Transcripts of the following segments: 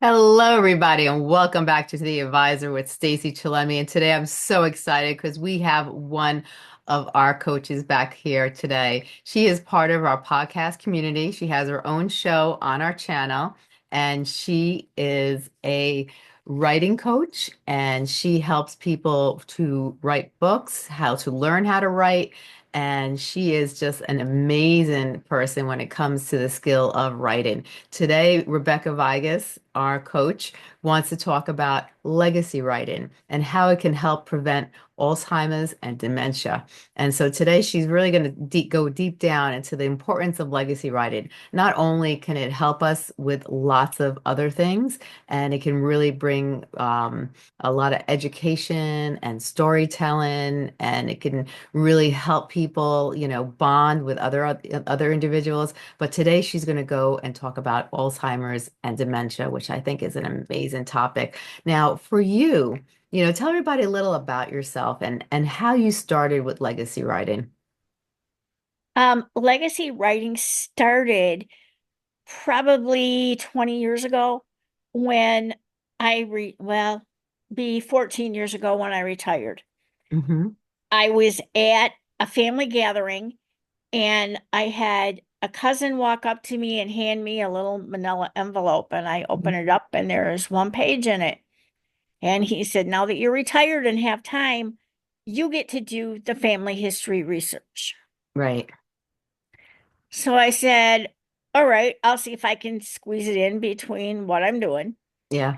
Hello, everybody, and welcome back to The Advisor with Stacey Chillemi. And today I'm so excited because we have one of our coaches back here today. She is part of our podcast community. She has her own show on our channel, and she is a writing coach, and she helps people to write books, how to learn how to write. And she is just an amazing person when it comes to the skill of writing. Today, Rebecka Vigus, our coach, wants to talk about legacy writing and how it can help prevent Alzheimer's and dementia. And so today she's really going to go deep down into the importance of legacy writing. Not only can it help us with lots of other things, and it can really bring a lot of education and storytelling, and it can really help people, bond with other individuals. But today she's going to go and talk about Alzheimer's and dementia, which I think is an amazing topic. Now, for you, tell everybody a little about yourself and how you started with legacy writing. Legacy writing started probably 20 years ago when be 14 years ago when I retired. Hmm. I was at a family gathering and I had a cousin walk up to me and hand me a little manila envelope, and I open it up and there's one page in it. And he said, "Now that you're retired and have time, you get to do the family history research." Right. So I said, "All right, I'll see if I can squeeze it in between what I'm doing." Yeah.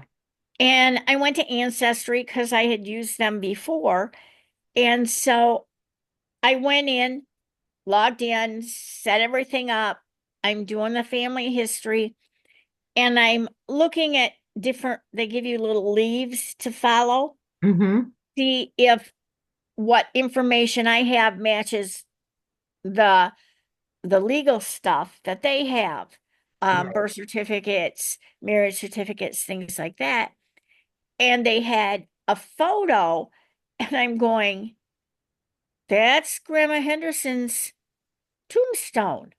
And I went to Ancestry because I had used them before. And so I went in, logged in, set everything up. I'm doing the family history and I'm looking at they give you little leaves to follow, Hmm. see if what information I have matches the the legal stuff that they have, Right. birth certificates, marriage certificates, things like that. And they had a photo, and I'm going, that's Grandma Henderson's tombstone.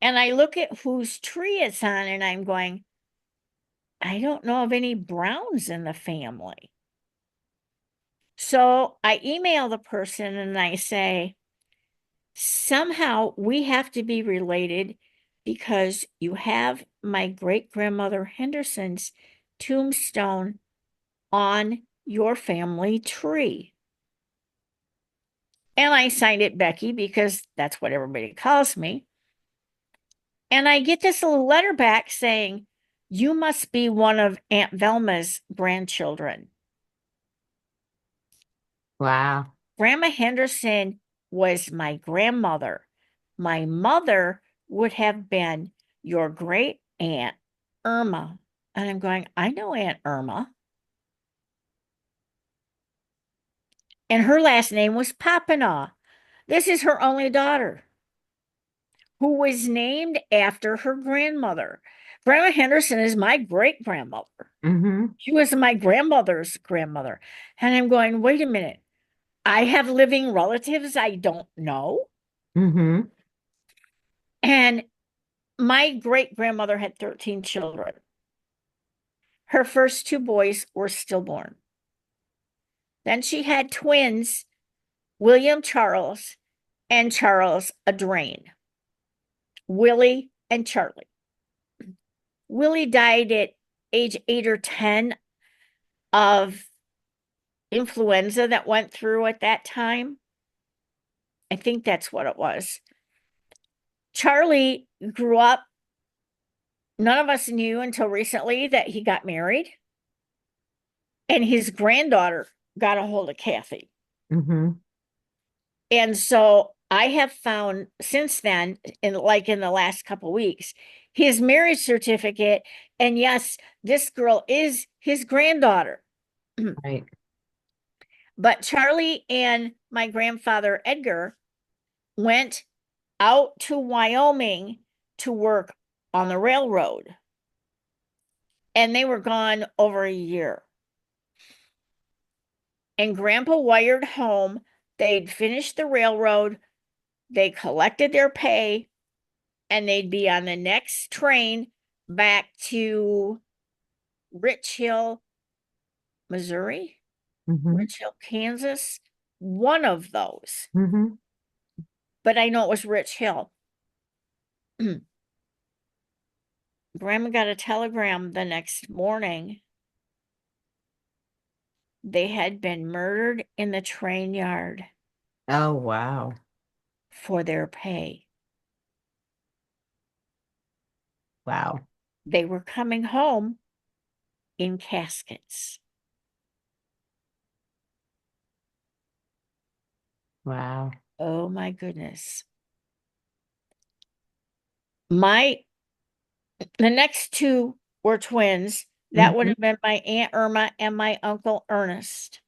And I look at whose tree it's on, and I'm going, I don't know of any Browns in the family. So I email the person and I say, somehow we have to be related because you have my great grandmother Henderson's tombstone on your family tree. And I signed it Becky because that's what everybody calls me. And I get this little letter back saying, you must be one of Aunt Velma's grandchildren. Wow. Grandma Henderson was my grandmother. My mother would have been your great aunt Irma. And I'm going, I know Aunt Irma. And her last name was Papanaw. This is her only daughter, who was named after her grandmother. Grandma Henderson is my great grandmother. Hmm. She was my grandmother's grandmother. And I'm going, wait a minute. I have living relatives I don't know. Hmm. And my great grandmother had 13 children. Her first two boys were stillborn. Then she had twins, William Charles and Charles Adrain, Willie and Charlie. Willie died at age 8 or 10 of influenza that went through at that time. I think that's what it was. Charlie grew up. None of us knew until recently that he got married, and his granddaughter got a hold of Kathy. Hmm. And so I have found since then, in the last couple weeks, his marriage certificate. And yes, this girl is his granddaughter. Right. But Charlie and my grandfather Edgar went out to Wyoming to work on the railroad, and they were gone over a year. And Grandpa wired home. They'd finished the railroad, they collected their pay, and they'd be on the next train back to Rich Hill, Missouri, Mm-hmm. Rich Hill, Kansas, one of those, Mm-hmm. but I know it was Rich Hill. Grandma got a telegram the next morning. They had been murdered in the train yard Oh, wow. for their pay. Wow. They were coming home in caskets. Wow. Oh my goodness. My The next two were twins. That would Mm-hmm. have been my Aunt Irma and my Uncle Ernest.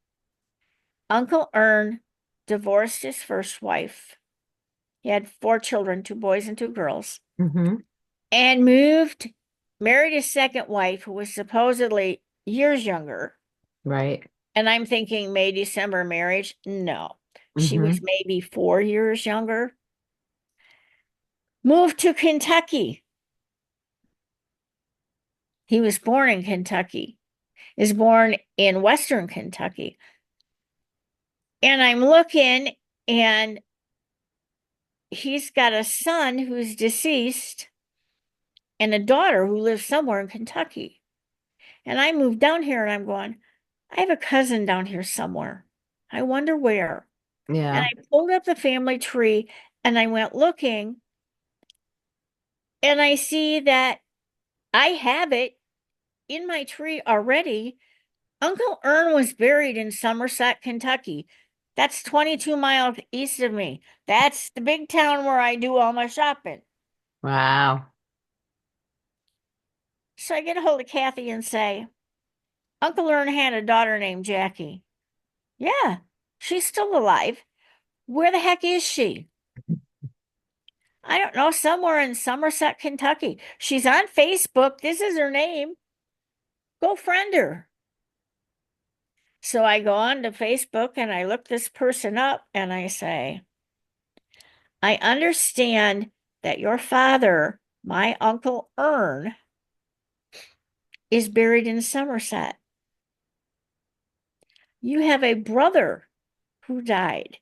Uncle Ern divorced his first wife. He had 4 children, 2 boys and 2 girls, Mm-hmm. and married his second wife, who was supposedly years younger. Right. And I'm thinking May, December marriage. No, she was Mm-hmm. maybe 4 years younger. Moved to Kentucky. He was born in Kentucky, is born in Western Kentucky. And I'm looking, and he's got a son who's deceased and a daughter who lives somewhere in Kentucky. And I moved down here and I'm going, I have a cousin down here somewhere. I wonder where. And Yeah. I pulled up the family tree and I went looking, and I see that I have it in my tree already. Uncle Ern was buried in Somerset, Kentucky. That's 22 miles east of me. That's the big town where I do all my shopping. Wow. So I get a hold of Kathy and say, Uncle Ern had a daughter named Jackie. Yeah, she's still alive. Where the heck is she? I don't know, somewhere in Somerset, Kentucky. She's on Facebook. This is her name. Go friend her. So I go on to Facebook and I look this person up and I say, I understand that your father, my Uncle Ern, is buried in Somerset. You have a brother who died.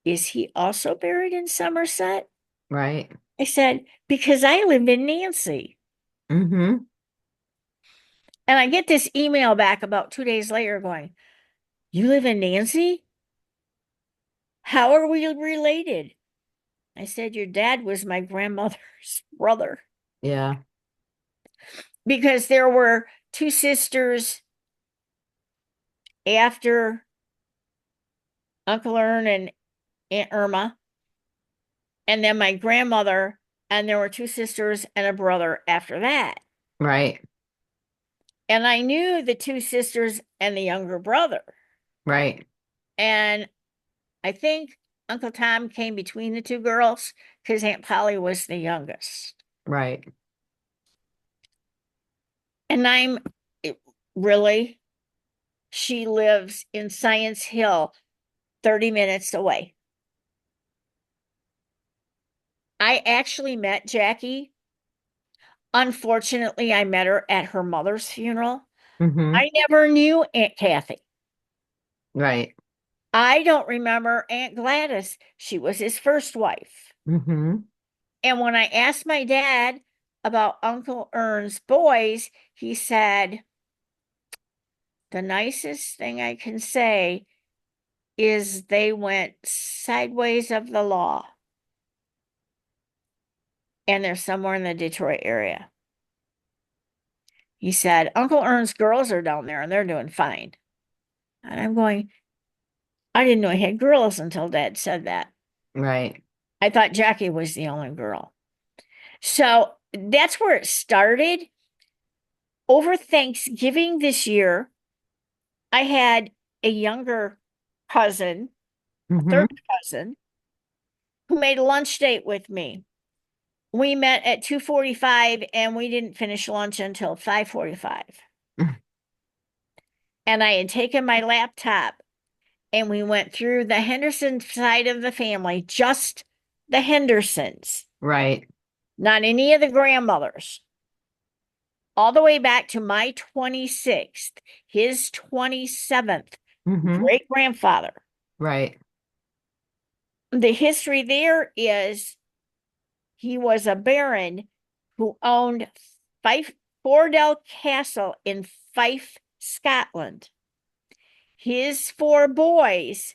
Is he also buried in Somerset? Right. I said, because I live in Nancy. Mm-hmm. And I get this email back about 2 days later going, you live in Nancy? How are we related? I said, your dad was my grandmother's brother, Yeah. because there were 2 sisters after Uncle Ern and Aunt Irma, and then my grandmother, and there were 2 sisters and a brother after that. Right. And I knew the 2 sisters and the younger brother. Right. And I think Uncle Tom came between the 2 girls because Aunt Polly was the youngest. Right. And really, she lives in Science Hill, 30 minutes away. I actually met Jackie. Unfortunately, I met her at her mother's funeral. Mm-hmm. I never knew Aunt Kathy. Right. I don't remember Aunt Gladys. She was his first wife. Mm-hmm. And when I asked my dad about Uncle Ern's boys, he said, the nicest thing I can say is they went sideways of the law, and they're somewhere in the Detroit area. He said, Uncle Ern's girls are down there and they're doing fine. And I'm going, I didn't know he had girls until Dad said that. Right. I thought Jackie was the only girl. So that's where it started. Over Thanksgiving this year, I had a younger cousin, a Mm-hmm. third cousin, who made a lunch date with me. We met at 2:45 and we didn't finish lunch until 5:45. And I had taken my laptop and we went through the Henderson side of the family, just the Hendersons, Right. not any of the grandmothers. all the way back to my 26th, his 27th Mm-hmm. great grandfather. Right. The history there is he was a baron who owned Fife Fordell Castle in Fife, Scotland. His four boys,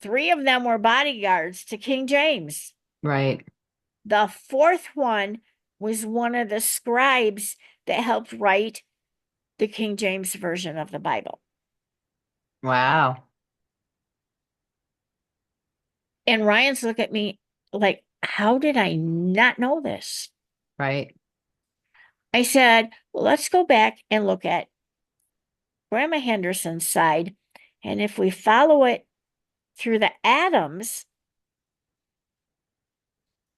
three of them were bodyguards to King James. Right. The fourth one was one of the scribes that helped write the King James Version of the Bible. Wow. And Ryan's look at me like, how did I not know this? Right. I said, well, let's go back and look at Grandma Henderson's side. And if we follow it through the Adams,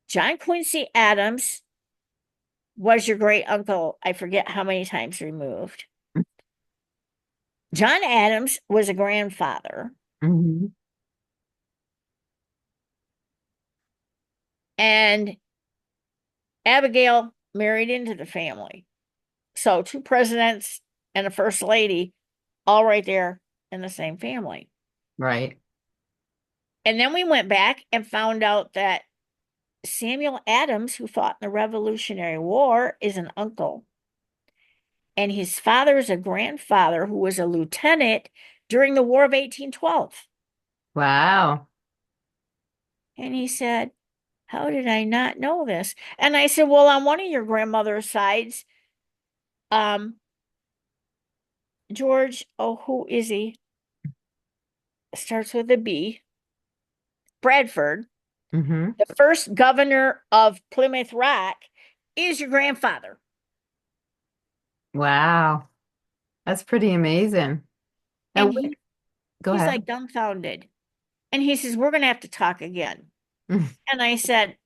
John Quincy Adams was your great uncle, I forget how many times removed. John Adams was a grandfather, Mm-hmm. and Abigail married into the family. So, two presidents and a first lady, all right there in the same family. Right. And then we went back and found out that Samuel Adams, who fought in the Revolutionary War, is an uncle. And his father is a grandfather who was a lieutenant during the War of 1812. Wow. And he said, how did I not know this? And I said, well, on one of your grandmother's sides, um, George, oh, who is he? Starts with a B, Bradford, Mm-hmm. the first governor of Plymouth Rock, is your grandfather. Wow. That's pretty amazing. Now, And go he's ahead. like dumbfounded. And he says, we're going to have to talk again. And I said,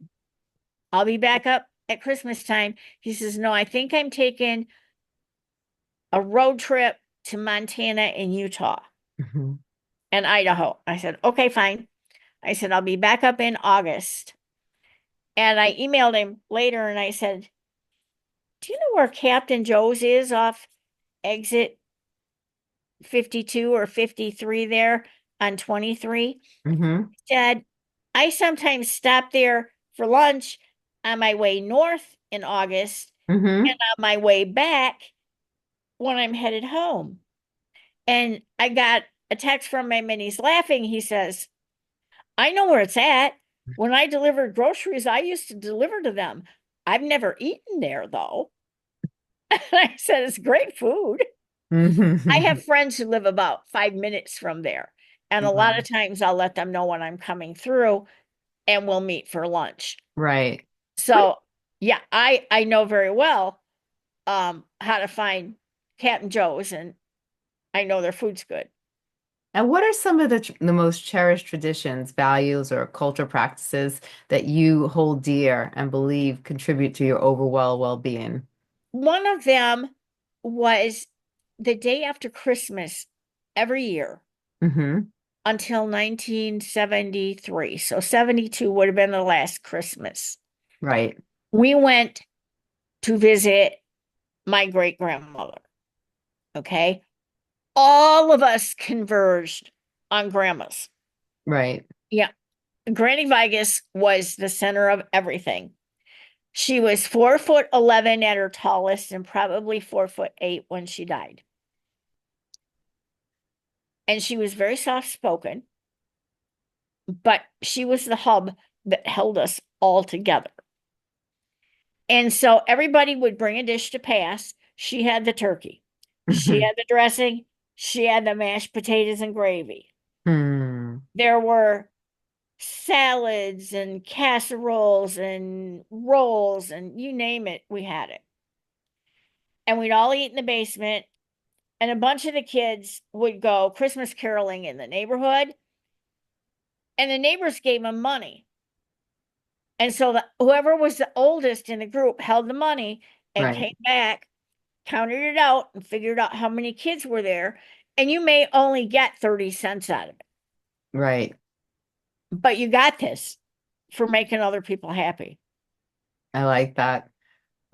I'll be back up at Christmas time. He says, no, I think I'm taking a road trip to Montana and Utah Mhm. and Idaho. I said, okay, fine. I said, I'll be back up in August. And I emailed him later and I said, do you know where Captain Joe's is off exit 52 or 53 there on 23? Mhm. He said, I sometimes stop there for lunch on my way north in August and Mhm. on my way back when I'm headed home. And I got a text from him and he's laughing. He says, I know where it's at. When I delivered groceries, I used to deliver to them. I've never eaten there though. And I said, it's great food. I have Mhm. friends who live about 5 minutes from there. And a lot of Wow. times I'll let them know when I'm coming through and we'll meet for lunch. Right. What So yeah, I know very well how to find Captain Joe's and I know their food's good. and what are some of the most cherished traditions, values, or cultural practices that you hold dear and believe contribute to your overall well-being? One of them was the day after Christmas every year Mm-hmm. until 1973. So 72 would have been the last Christmas. Right. We went to visit my great grandmother. Okay. All of us converged on grandma's. Right. Yeah. Granny Vigus was the center of everything. She was 4 foot 11 at her tallest and probably 4 foot 8 when she died. And she was very soft spoken, but she was the hub that held us all together. And so everybody would bring a dish to pass. She had the turkey, she Mm-hmm. had the dressing, she had the mashed potatoes and gravy. Hmm. There were salads and casseroles and rolls and you name it, we had it. And we'd all eat in the basement. And a bunch of the kids would go Christmas caroling in the neighborhood, and the neighbors gave them money. And so whoever was the oldest in the group held the money and Right. came back, counted it out, and figured out how many kids were there. And you may only get 30 cents out of it, Right. but you got this for making other people happy. I like that.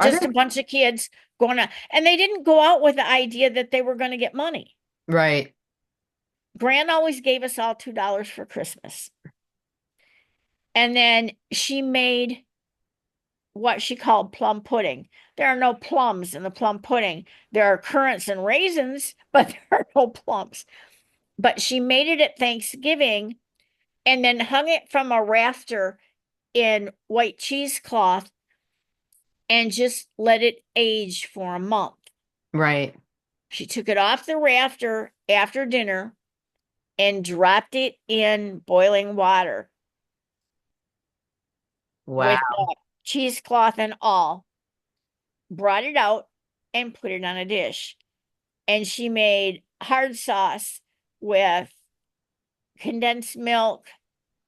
Are Just there? a bunch of kids going on. And they didn't go out with the idea that they were going to get money. Right, Gran always gave us all $2 for Christmas. And then she made what she called plum pudding. There are no plums in the plum pudding. There are currants and raisins, but there are no plums. But she made it at Thanksgiving and then hung it from a rafter in white cheesecloth and just let it age for a month. right. She took it off the rafter after dinner and dropped it in boiling water with Wow, the cheesecloth and all, brought it out and put it on a dish. And she made hard sauce with condensed milk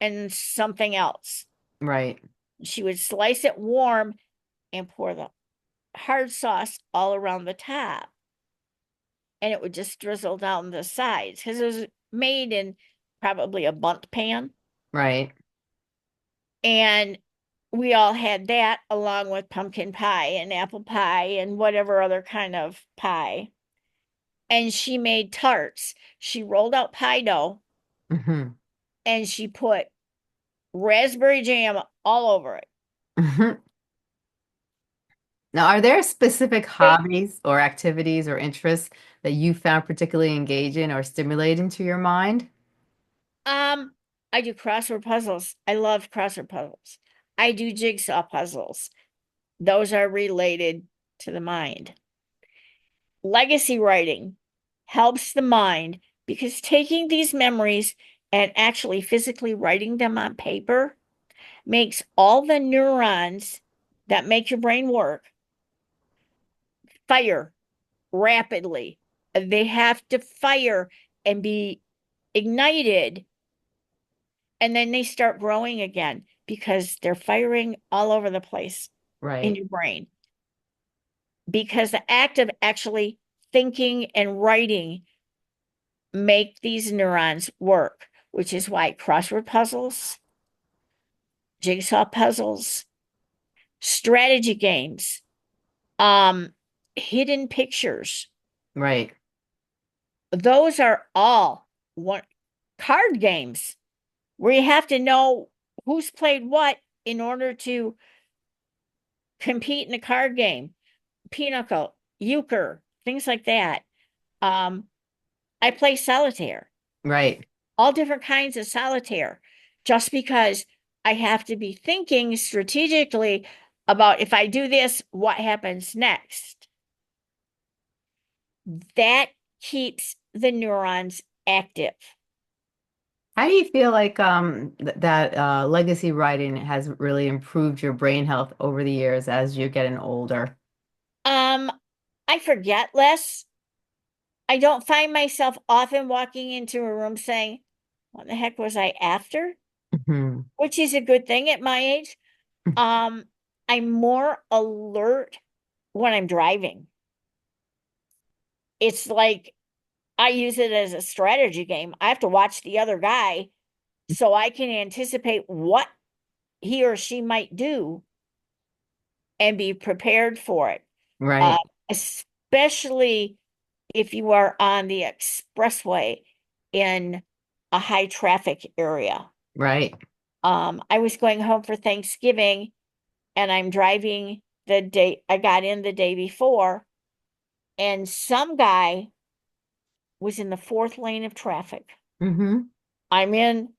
and something else. right, She would slice it warm and pour the hard sauce all around the top. And it would just drizzle down the sides because it was made in probably a bundt pan. right. And we all had that along with pumpkin pie and apple pie and whatever other kind of pie. And she made tarts. She rolled out pie dough Hmm. and she put raspberry jam all over it. Hmm. Now, are there specific It, hobbies or activities or interests that you found particularly engaging or stimulating to your mind? um, I do crossword puzzles. I love crossword puzzles. I do jigsaw puzzles. Those are related to the mind. Legacy writing helps the mind because taking these memories and actually physically writing them on paper makes all the neurons that make your brain work fire rapidly. They have to fire and be ignited, and then they start growing again because they're firing all over the place in Right, your brain. Because the act of actually thinking and writing make these neurons work, which is why crossword puzzles, jigsaw puzzles, strategy games, um, hidden pictures, right, those are all one card games where you have to know who's played what in order to compete in a card game. Pinochle, euchre, things like that. Um, I play solitaire, right. all different kinds of solitaire, just because I have to be thinking strategically about if I do this, what happens next. That keeps the neurons active. How do you feel like that legacy writing has really improved your brain health over the years as you're getting older? Um, I forget less. I don't find myself often walking into a room saying, what the heck was I after? Hmm. Which is a good thing at my age. Um, I'm more alert when I'm driving. It's like I use it as a strategy game. I have to watch the other guy so I can anticipate what he or she might do and be prepared for it. Uh, Right, especially if you are on the expressway in a high traffic area. right. I was going home for Thanksgiving and I'm driving the day I got in the day before, and some guy was in the fourth lane of traffic. Hmm. I'm in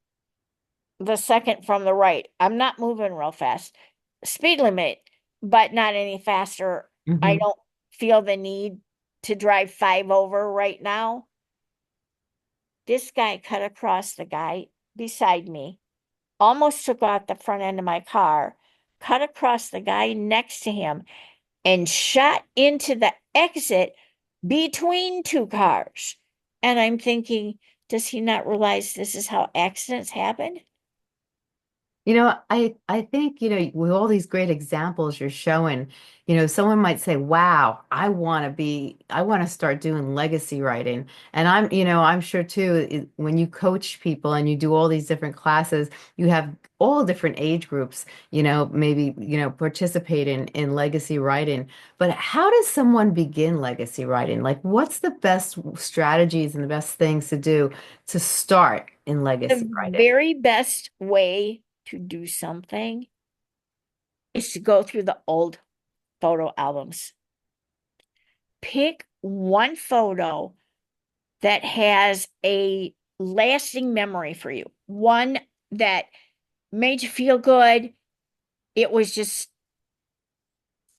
the second from the right. I'm not moving real fast. Speed limit, but not any faster. I Hmm. don't feel the need to drive five over right now. This guy cut across the guy beside me, almost took out the front end of my car, cut across the guy next to him, and shot into the exit between two cars. And I'm thinking, does he not realize this is how accidents happen? I think, with all these great examples you're showing, someone might say, wow, I want to start doing legacy writing. And I'm sure too, when you coach people and you do all these different classes, you have all different age groups, maybe, participate in legacy writing. But how does someone begin legacy writing? Like, what's the best strategies and the best things to do to start in legacy The writing? very best way to do something is to go through the old photo albums. Pick one photo that has a lasting memory for you, one that made you feel good. It was just,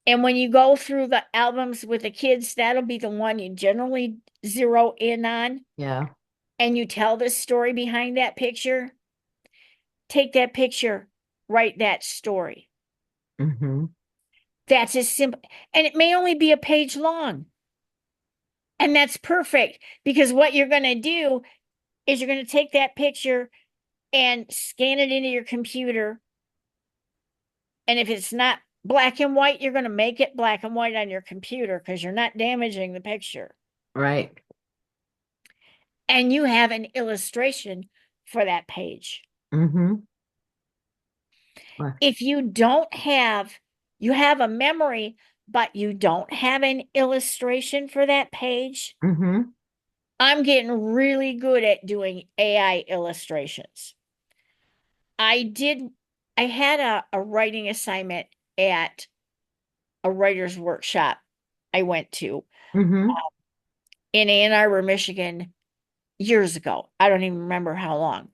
and when you go through the albums with the kids, that'll be the one you generally zero in on, Yeah. and you tell the story behind that picture. Take that picture, write that story. Hmm. That's as simple, and it may only be a page long. And that's perfect because what you're going to do is you're going to take that picture and scan it into your computer. And if it's not black and white, you're going to make it black and white on your computer because you're not damaging the picture. Right. And you have an illustration for that page. Hmm. If you don't have, you have a memory, but you don't have an illustration for that page, Hmm. I'm getting really good at doing AI illustrations. I did, I had a writing assignment at a writer's workshop I went to Hmm. in Ann Arbor, Michigan years ago. I don't even remember how long.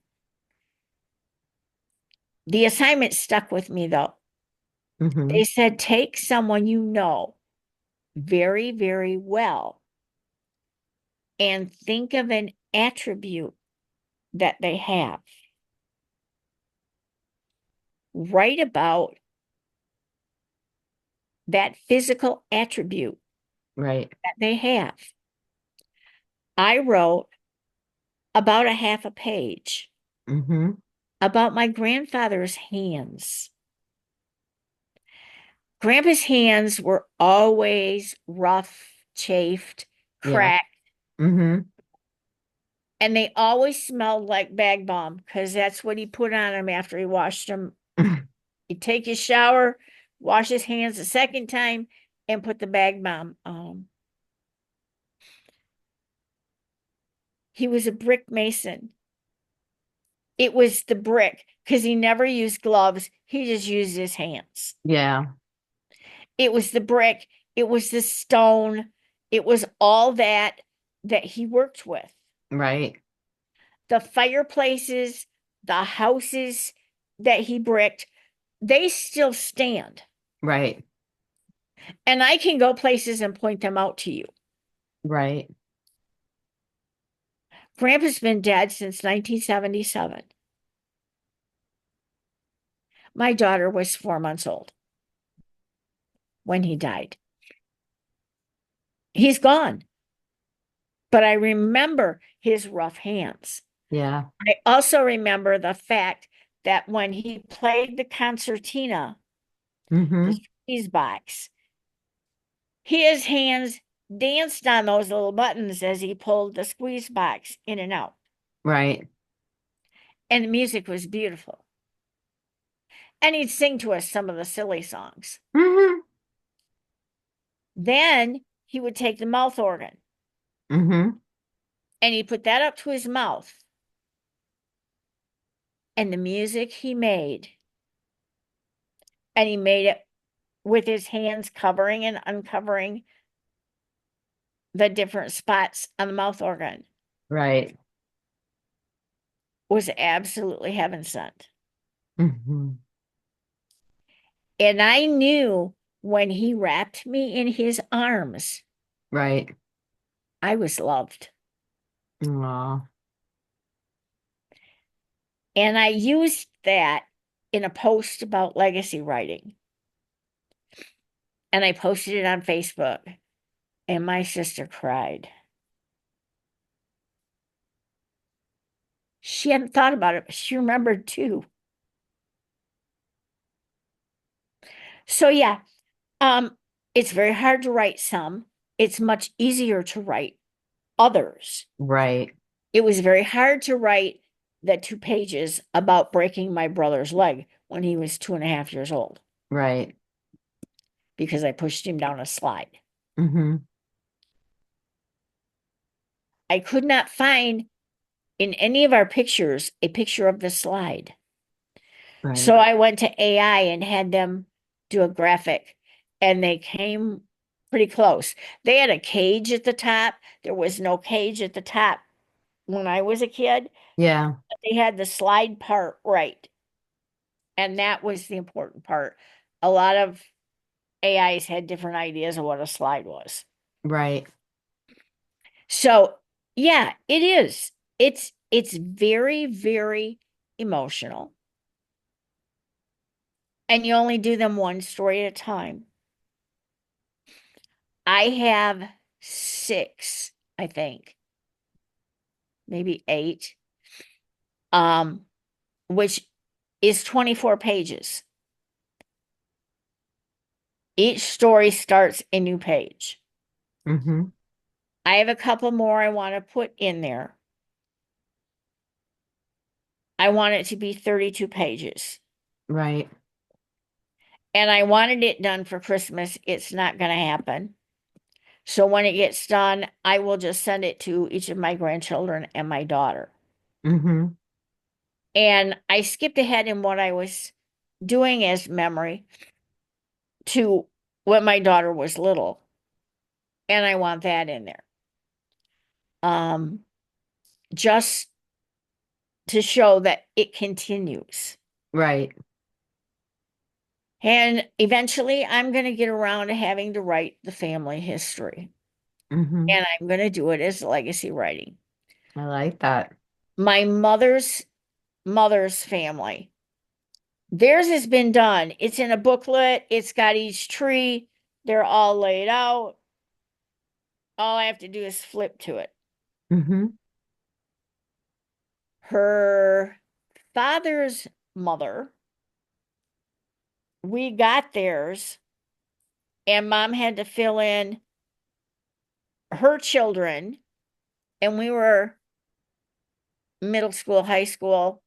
The assignment stuck with me though. Hmm. They said, take someone you know very, very well and think of an attribute that they have. Write about that physical attribute Right. that they have. I wrote about a half a page Hmm. about my grandfather's hands. Grandpa's hands were always rough, chafed, Yeah. cracked, Hmm. and they always smelled like bag balm because that's what he put on them after he washed them. He'd take his shower, wash his hands a second time, and put the bag balm on. He was a brick mason. It was the brick because he never used gloves. He just used his hands. Yeah. It was the brick. It was the stone. It was all that he worked with. Right. The fireplaces, the houses that he bricked, they still stand. Right. And I can go places and point them out to you. Right. Grandpa's been dead since 1977. My daughter was 4 months old when he died. He's gone, but I remember his rough hands. Yeah. I also remember the fact that when he played the concertina, the Hmm. squeeze box, his hands danced on those little buttons as he pulled the squeeze box in and out. Right. And the music was beautiful. And he'd sing to us some of the silly songs. Hmm. Then he would take the mouth organ Hmm. and he'd put that up to his mouth. And the music he made, and he made it with his hands covering and uncovering the different spots on the mouth organ, Right. was absolutely heaven sent. Hmm. And I knew when he wrapped me in his arms, Right. I was loved. Aw. And I used that in a post about legacy writing. And I posted it on Facebook, and my sister cried. She hadn't thought about it, but she remembered too. So yeah, um, it's very hard to write some. It's much easier to write others. Right. It was very hard to write the 2 pages about breaking my brother's leg when he was 2.5 years old Right. because I pushed him down a slide. Mm-hmm. I could not find in any of our pictures a picture of the slide. Right. So I went to AI and had them do a graphic, and they came pretty close. They had a cage at the top. There was no cage at the top when I was a kid. Yeah. They had the slide part right. And that was the important part. A lot of AIs had different ideas of what a slide was. Right. So, yeah, it is. It's very, very emotional. And you only do them one story at a time. I have 6, I think, maybe 8, um, which is 24 pages. Each story starts a new page. Mm-hmm. I have a couple more I want to put in there. I want it to be 32 pages. Right. And I wanted it done for Christmas. It's not going to happen. So when it gets done, I will just send it to each of my grandchildren and my daughter. Mm-hmm. And I skipped ahead in what I was doing as memory to when my daughter was little. And I want that in there. Um, just to show that it continues. Right. And eventually I'm going to get around to having to write the family history. Mm-hmm. And I'm going to do it as legacy writing. I like that. My mother's family, theirs has been done. It's in a booklet. It's got each tree. They're all laid out. All I have to do is flip to it. Mm-hmm. Her father's mother, we got theirs, and mom had to fill in her children, and we were middle school, high school,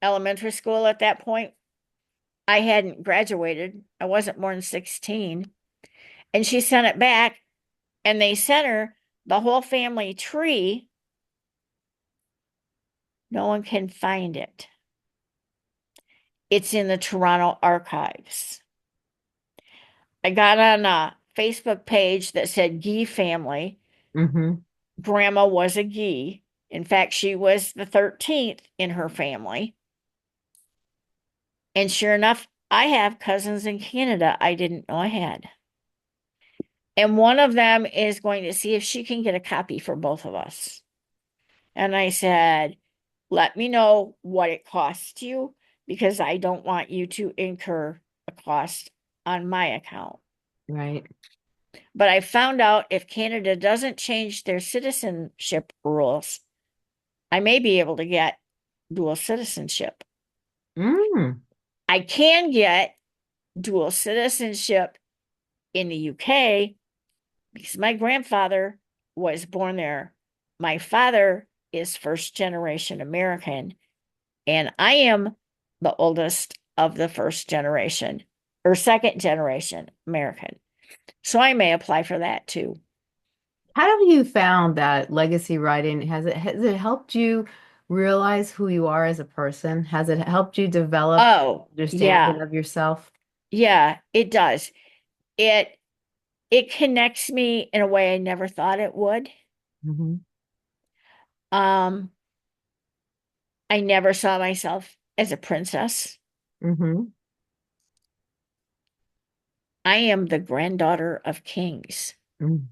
elementary school at that point. I hadn't graduated. I wasn't more than 16. And she sent it back, and they sent her the whole family tree. No one can find it. It's in the Toronto archives. I got on a Facebook page that said Gee family. Mm-hmm. Grandma was a Gee. In fact, she was the 13th in her family. And sure enough, I have cousins in Canada I didn't know I had. And one of them is going to see if she can get a copy for both of us. And I said, let me know what it costs you because I don't want you to incur a cost on my account. Right. But I found out if Canada doesn't change their citizenship rules, I may be able to get dual citizenship. Mm. I can get dual citizenship in the UK because my grandfather was born there. My father is first generation American, and I am the oldest of the first generation or second generation American. So I may apply for that too. How have you found that legacy writing has it helped you realize who you are as a person? Has it helped you develop Oh, understanding yeah. of yourself? Yeah, it does. It it connects me in a way I never thought it would. Mm-hmm. Um, I never saw myself as a princess. Mm-hmm. I am the granddaughter of kings. Mm.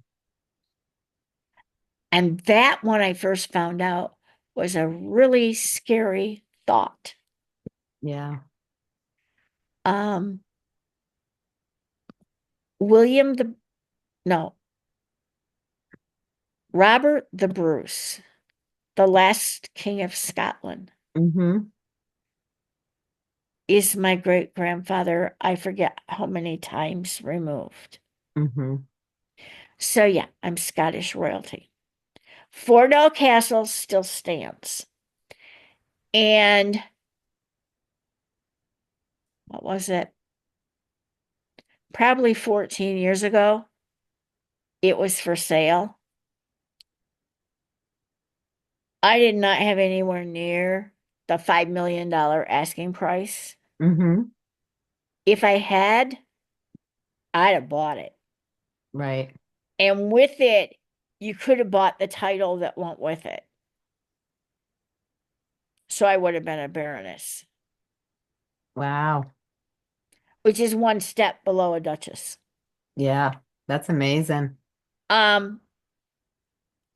And that, when I first found out, was a really scary thought. Yeah. Um, William the, no, Robert the Bruce, the last king of Scotland, Mm-hmm. is my great grandfather. I forget how many times removed. Mm-hmm. So yeah, I'm Scottish royalty. Fordell Castle still stands. And what was it? Probably 14 years ago, it was for sale. I did not have anywhere near the $5 million asking price. Mm-hmm. If I had, I'd have bought it. Right. And with it, you could have bought the title that went with it. So I would have been a baroness, Wow. which is one step below a duchess. Yeah. That's amazing. Um,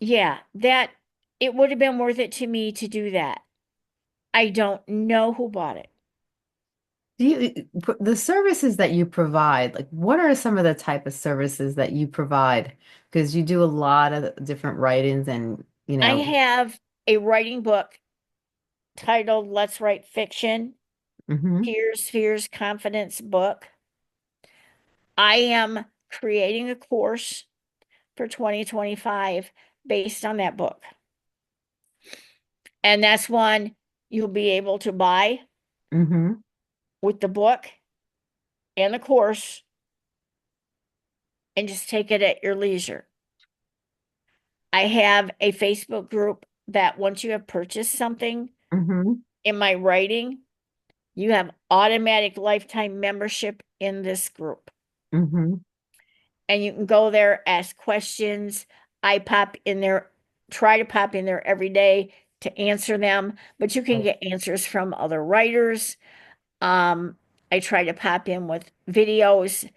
yeah, that it would have been worth it to me to do that. I don't know who bought it. Do you, the services that you provide, like what are some of the type of services that you provide? Because you do a lot of different writings and, I have a writing book titled Let's Write Fiction, hmm Tears, Fears, Confidence book. I am creating a course for 2025 based on that book. And that's one you'll be able to buy hmm with the book and the course and just take it at your leisure. I have a Facebook group that once you have purchased something hmm in my writing, you have automatic lifetime membership in this group. hmm And you can go there, ask questions. I pop in there, try to pop in there every day to answer them, but you can Right. get answers from other writers. Um, I try to pop in with videos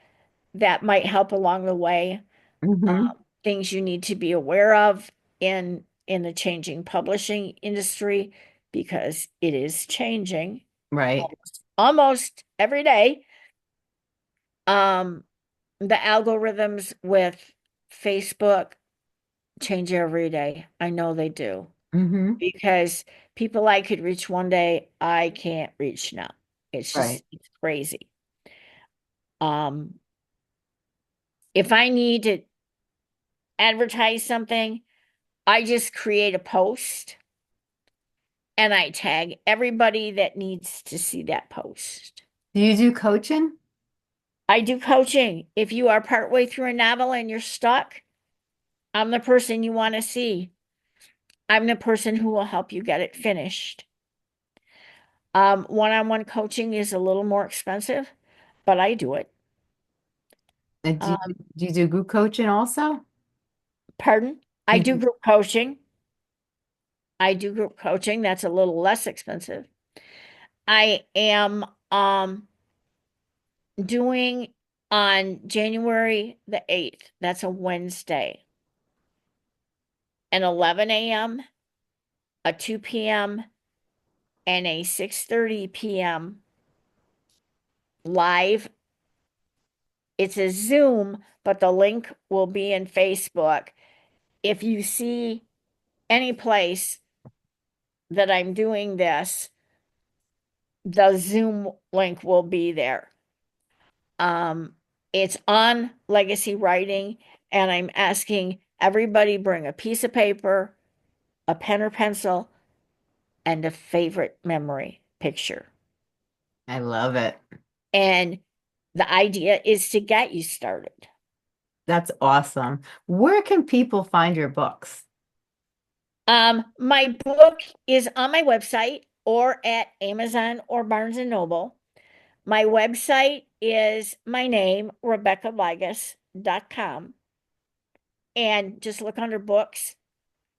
that might help along the way, hmm things you need to be aware of in the changing publishing industry because it is changing Right. almost every day. Um, the algorithms with Facebook change every day. I know they do hmm because people I could reach one day, I can't reach now. Right. It's crazy. Um, if I need to advertise something, I just create a post and I tag everybody that needs to see that post. Do you do coaching? I do coaching. If you are partway through a novel and you're stuck, I'm the person you want to see. I'm the person who will help you get it finished. One-on-one coaching is a little more expensive, but I do it. And Um, do you do group coaching also? Pardon? I You do do. group coaching. I do group coaching. That's a little less expensive. I am doing on January the 8th. That's a Wednesday. An 11 a.m., a 2 p.m., and a 6:30 p.m. live. It's a Zoom, but the link will be in Facebook. If you see any place that I'm doing this, the Zoom link will be there. Um, it's on legacy writing, and I'm asking everybody bring a piece of paper, a pen or pencil, and a favorite memory picture. I love it. And the idea is to get you started. That's awesome. Where can people find your books? My book is on my website or at Amazon or Barnes and Noble. My website is my name, RebeckaVigus.com. And just look under books.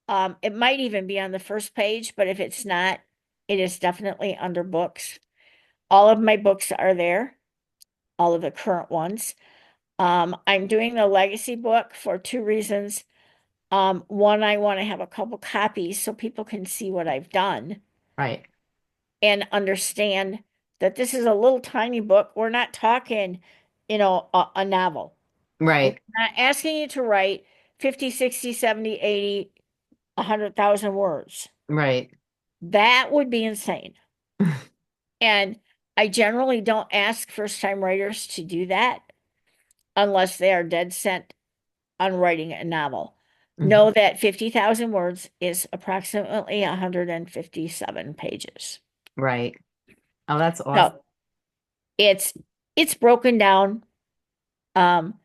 It might even be on the first page, but if it's not, it is definitely under books. All of my books are there, all of the current ones. I'm doing the legacy book for two reasons. One, I want to have a couple copies so people can see what I've done Right. and understand that this is a little tiny book. We're not talking, a novel. We're Right. not asking you to write 50, 60, 70, 80, 100,000 words. Right. That would be insane. And I generally don't ask first-time writers to do that unless they are dead set on writing a novel. Mhm. Know that 50,000 words is approximately 157 pages. Right. Oh, that's awesome. So it's it's broken down. Um,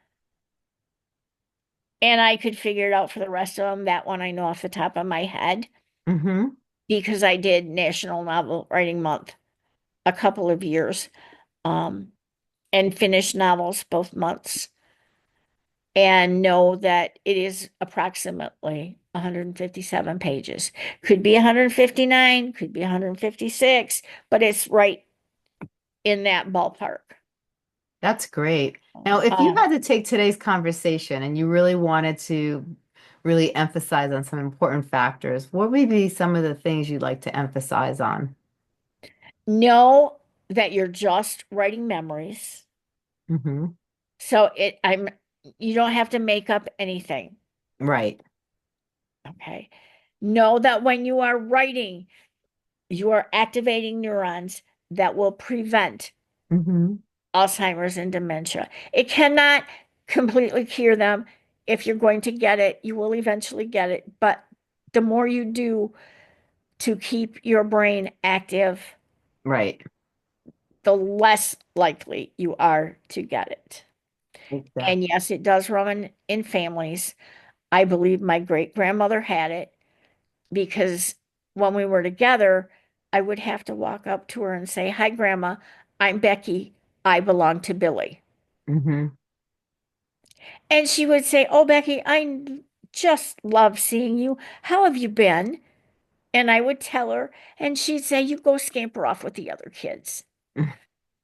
and I could figure it out for the rest of them. That one I know off the top of my head Hmm. because I did National Novel Writing Month a couple of years, um, and finished novels both months. And know that it is approximately 157 pages. Could be 159, could be 156, but it's right in that ballpark. That's great. Now, if you Um, had to take today's conversation and you really wanted to really emphasize on some important factors, what would be some of the things you'd like to emphasize on? know that you're just writing memories. Hmm. So you don't have to make up anything. Right. Okay. Know that when you are writing, you are activating neurons that will prevent Hmm. Alzheimer's and dementia. It cannot completely cure them. If you're going to get it, you will eventually get it. But the more you do to keep your brain active, Right. the less likely you are to get it. And Exactly. yes, it does run in families. I believe my great grandmother had it because when we were together, I would have to walk up to her and say, "Hi, Grandma, I'm Becky. I belong to Billy." Hmm. And she would say, "Oh, Becky, I just love seeing you. How have you been?" And I would tell her, and she'd say, "You go scamper off with the other kids."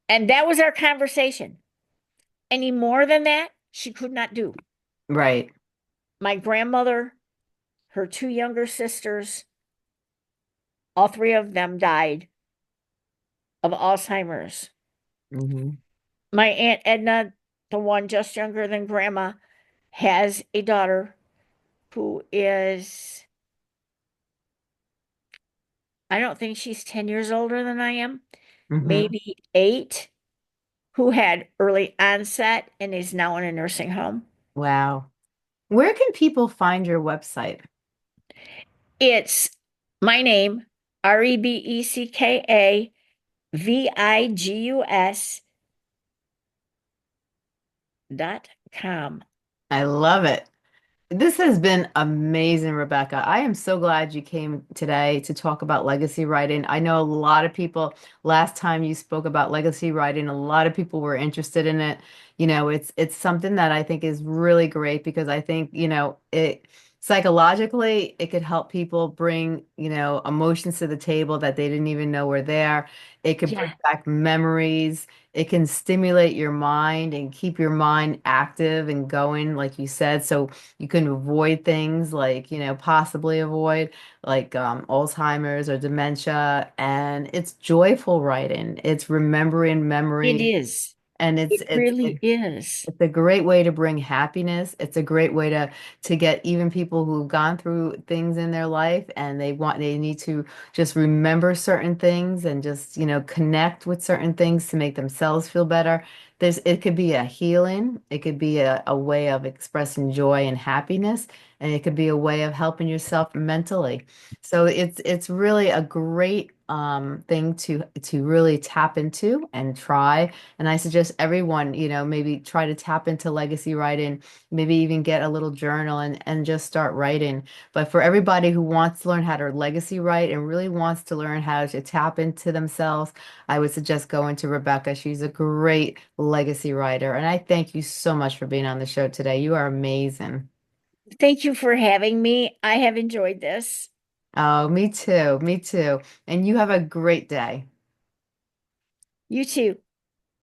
And that was our conversation. Any more than that, she could not do. Right. My grandmother, her two younger sisters, all three of them died of Alzheimer's. Hmm. My Aunt Edna, the one just younger than Grandma, has a daughter who is, I don't think she's 10 years older than I am, Hmm. maybe 8, who had early onset and is now in a nursing home. Wow. Where can people find your website? It's my name, RebeckaVigus.com. I love it. This has been amazing, Rebecca. I am so glad you came today to talk about legacy writing. I know a lot of people, last time you spoke about legacy writing, a lot of people were interested in it. It's something that I think is really great because I think, it psychologically it could help people bring, emotions to the table that they didn't even know were there. It could bring Yeah, back memories. It can stimulate your mind and keep your mind active and going, like you said. So you can avoid things like, possibly avoid like Alzheimer's or dementia. And it's joyful writing. It's remembering it memories. is. And it's It really is. it's a great way to bring happiness. It's a great way to get even people who've gone through things in their life and they need to just remember certain things and just, connect with certain things to make themselves feel better. It could be a healing, it could be a way of expressing joy and happiness, and it could be a way of helping yourself mentally. So it's really a great thing to really tap into and try. And I suggest everyone, maybe try to tap into legacy writing, maybe even get a little journal and just start writing. But for everybody who wants to learn how to legacy write and really wants to learn how to tap into themselves, I would suggest going to Rebecca. She's a great legacy writer. And I thank you so much for being on the show today. You are amazing. Thank you for having me. I have enjoyed this. Oh, me too. Me too. And you have a great day. You too.